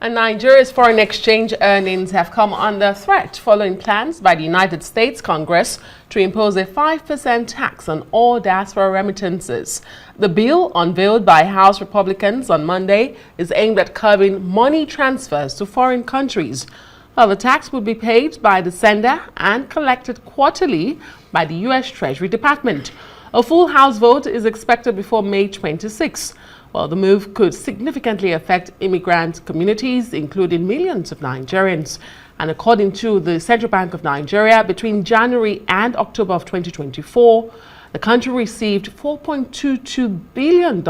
And Nigeria's foreign exchange earnings have come under threat following plans by the United States Congress to impose a 5% tax on all diaspora remittances. The bill, unveiled by House Republicans on Monday, is aimed at curbing money transfers to foreign countries. Well, the tax will be paid by the sender and collected quarterly by the U.S. Treasury Department. A full House vote is expected before May 26. Well, the move could significantly affect immigrant communities, including millions of Nigerians. And according to the Central Bank of Nigeria, between January and October of 2024, the country received $4.22 billion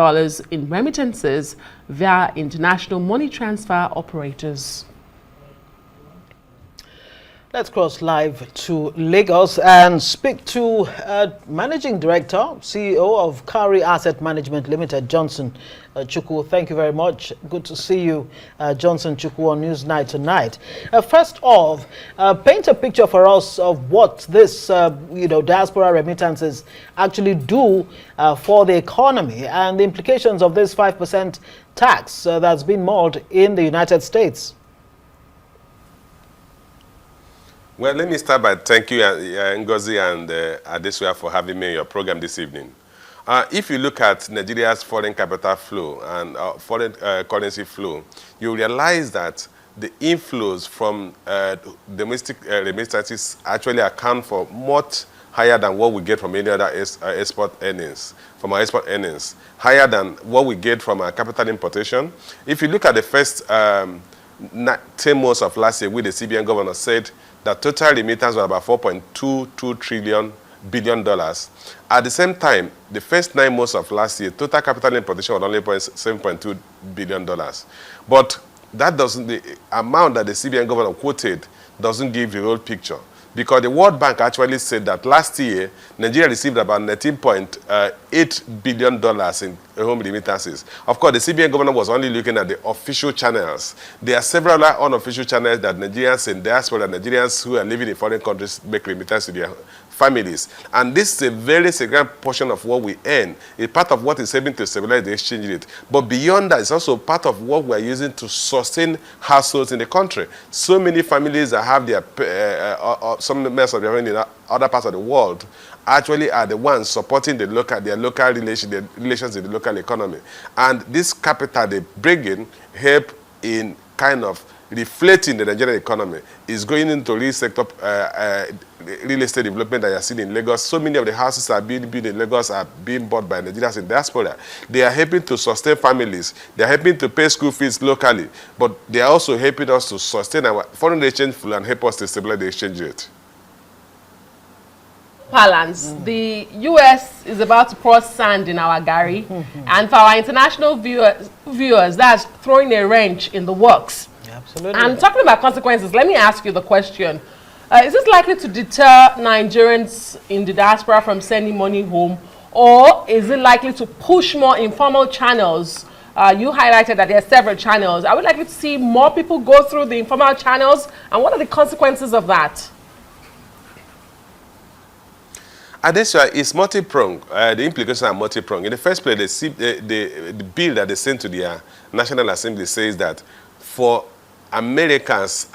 in remittances via international money transfer operators. Let's cross live to Lagos and speak to Managing Director, CEO of Kari Asset Management Limited, Johnson Chukwu. Thank you very much. Good to see you, Johnson Chukwu, on Newsnight tonight. First off, paint a picture for us of what this, diaspora remittances actually do for the economy and the implications of this 5% tax that's been mulled in the United States. Well, let me start by thanking you, Ngozi and Adesua, for having me in your program this evening. If you look at Nigeria's foreign capital flow and foreign currency flow, you realize that the inflows from domestic remittances actually account for much higher than what we get from any other export earnings, from our export earnings, higher than what we get from our capital importation. If you look at the first 10 months of last year, with the CBN governor said that total remittance was about $4.22 billion. At the same time, the first 9 months of last year, total capital importation was only $7.2 billion. But that doesn't, the amount that the CBN governor quoted doesn't give the whole picture. Because the World Bank actually said that last year, Nigeria received about $19.8 billion in home remittances. Of course, the CBN governor was only looking at the official channels. There are several unofficial channels that Nigerians in diaspora, Nigerians who are living in foreign countries, make remittances to their families. And this is a very significant portion of what we earn. It's part of what is helping to stabilize the exchange rate. But beyond that, it's also part of what we're using to sustain households in the country. So many families that have their, some members of their family in other parts of the world actually are the ones supporting their local relations in the local economy. And this capital they bring in help in kind of reflecting the Nigerian economy, is going into real sector, real estate development that you are seeing in Lagos. So many of the houses are being built in Lagos are being bought by Nigerians in diaspora. They are helping to sustain families. They are helping to pay school fees locally. But they are also helping us to sustain our foreign exchange flow and help us to stabilize the exchange rate. Balance. The U.S. is about to pour sand in our gari. And for our international viewers, that's throwing a wrench in the works. Absolutely. And talking about consequences, let me ask you the question. Is this likely to deter Nigerians in the diaspora from sending money home? Or is it likely to push more informal channels? You highlighted that there are several channels. Are we likely to see more people go through the informal channels? And what are the consequences of that? Adesua is multi-pronged. The implications are multi-pronged. In the first place, the bill that they sent to the National Assembly says that for Americans,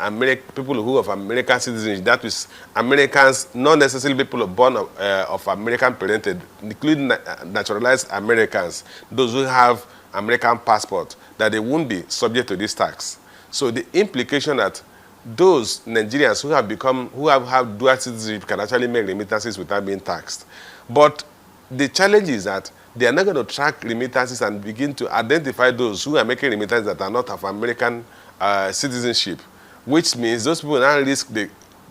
people who have American citizenship, that is Americans, not necessarily people born of American parentage, including naturalized Americans, those who have American passport, that they won't be subject to this tax. So the implication that those Nigerians who have dual citizenship can actually make remittances without being taxed. But the challenge is that they are not going to track remittances and begin to identify those who are making remittances that are not of American citizenship, which means those people are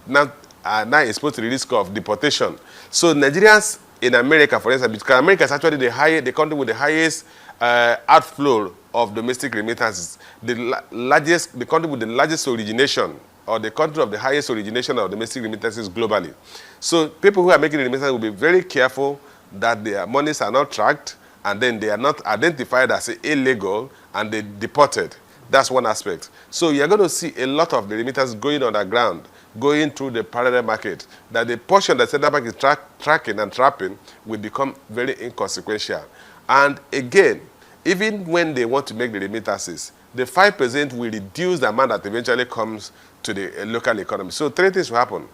now exposed to the risk of deportation. So Nigerians in America, for instance, because America is actually the country with the highest outflow of domestic remittances, the country with the largest origination, or the country of the highest origination of domestic remittances globally. So people who are making remittances will be very careful that their monies are not tracked, and then they are not identified as illegal and they deported. That's one aspect. So you're going to see a lot of the remittances going underground, going through the parallel market, that the portion that central bank is tracking and trapping will become very inconsequential. And again, even when they want to make the remittances, the 5% will reduce the amount that eventually comes to the local economy. So three things will happen.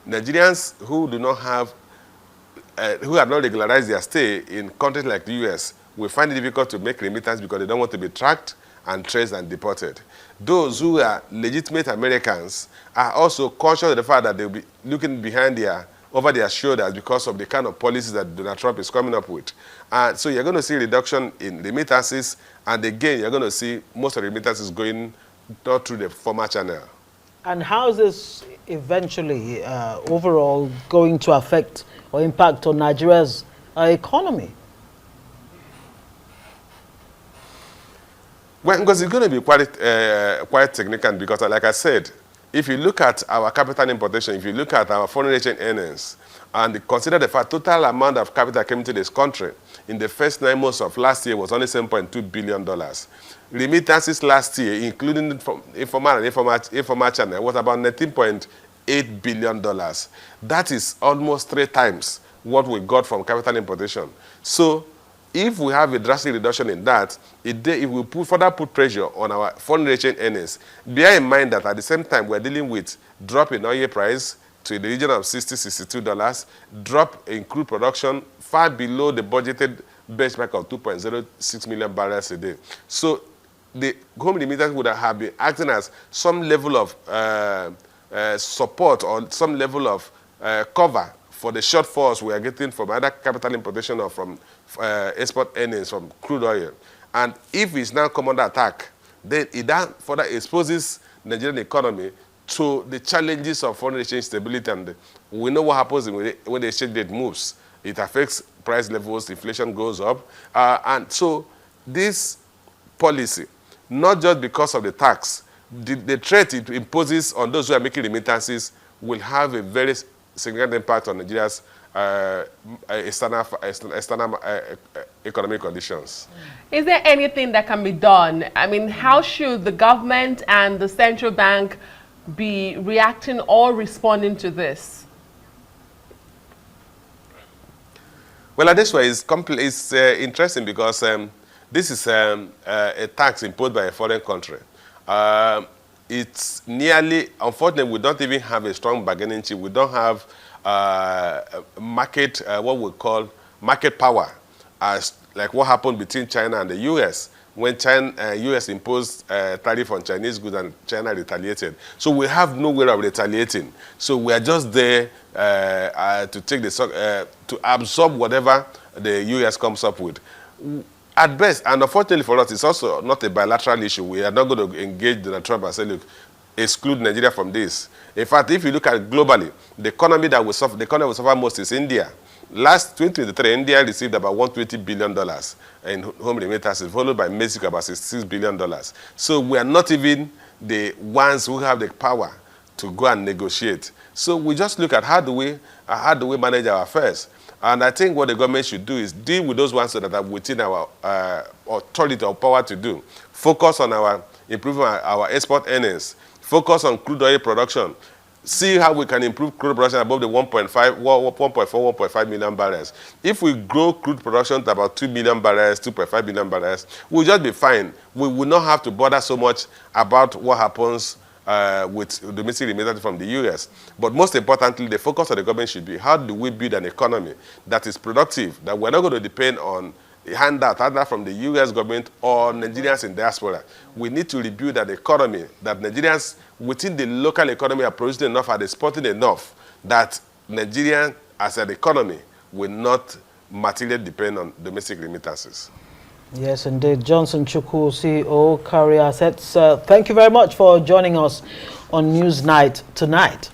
Nigerians who do not have, who have not regularized their stay in countries like the US will find it difficult to make remittance because they don't want to be tracked and traced and deported. Those who are legitimate Americans are also conscious of the fact that they'll be looking behind over their shoulders because of the kind of policies that Donald Trump is coming up with. So you're going to see a reduction in remittances, and again, you're going to see most of the remittances going not through the formal channel. And how is this eventually, overall, going to affect or impact on Nigeria's economy? Well, because it's going to be quite significant because, like I said, if you look at our capital importation, if you look at our foreign exchange earnings, and consider the fact total amount of capital came into this country in the first 9 months of last year was only $7.2 billion. Remittances last year, including from informal and informal channel, was about $19.8 billion. That is almost 3 times what we got from capital importation. So if we have a drastic reduction in that, it will further put pressure on our foreign exchange earnings. Bear in mind that at the same time, we're dealing with drop in oil price to the region of $60, $62, drop in crude production far below the budgeted benchmark of 2.06 million barrels a day. So the home remittance would have been acting as some level of support or some level of cover for the shortfalls we are getting from either capital importation or from export earnings from crude oil. And if it's now come under attack, then it further exposes the Nigerian economy to the challenges of foreign exchange stability. And we know what happens when the exchange rate moves. It affects price levels, inflation goes up. And so this policy, not just because of the tax, the threat it imposes on those who are making remittances will have a very significant impact on Nigeria's external economic conditions. Is there anything that can be done? I mean, how should the government and the central bank be reacting or responding to this? Well, this way is interesting because this is a tax imposed by a foreign country. It's nearly, unfortunately, we don't even have a strong bargaining chip. We don't have market, what we call market power, as like what happened between China and the U.S. when U.S. imposed tariff on Chinese goods and China retaliated. So we have no way of retaliating. So we are just there to take the to absorb whatever the U.S. comes up with. At best, and unfortunately for us, it's also not a bilateral issue. We are not going to engage Donald Trump and say, look, exclude Nigeria from this. In fact, if you look at globally, the economy that will suffer most is India. Last 2023, India received about $120 billion in home remittances, followed by Mexico, about $66 billion. So we are not even the ones who have the power to go and negotiate. So we just look at how do we manage our affairs. And I think what the government should do is deal with those ones that are within our authority or power to do. Focus on improving our export earnings. Focus on crude oil production. See how we can improve crude production above the 1.5 million barrels. If we grow crude production to about 2 million barrels, 2.5 million barrels, we'll just be fine. We will not have to bother so much about what happens with domestic remittance from the U.S. But most importantly, the focus of the government should be how do we build an economy that is productive, that we're not going to depend on a handout either from the U.S. government or Nigerians in diaspora. We need to rebuild an economy that Nigerians within the local economy are producing enough and exporting enough that Nigeria as an economy will not materially depend on domestic remittances. Yes, indeed. Johnson Chukwu, CEO, Carry Assets. Thank you very much for joining us on Newsnight tonight.